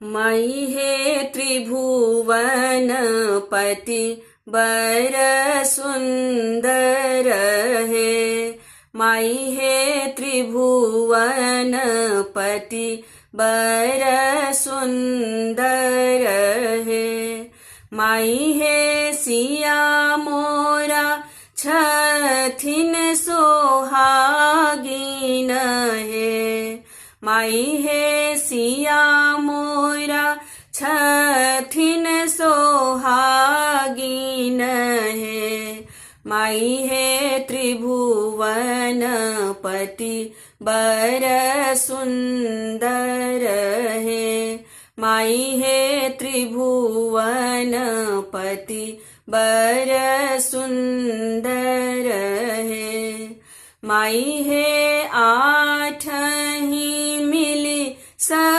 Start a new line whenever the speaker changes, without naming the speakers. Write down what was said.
माई है त्रिभुवन पति बर सुंदर है। माई है त्रिभुवन पति बर सुंदर है। माई है सिया मोरा छथिन सोहागिन है। माई है सिया मोरा छथिन सोहागिन है। माई है त्रिभुवन पति बर सुंदर है। माई है त्रिभुवन पति बर सुंदर है। माई है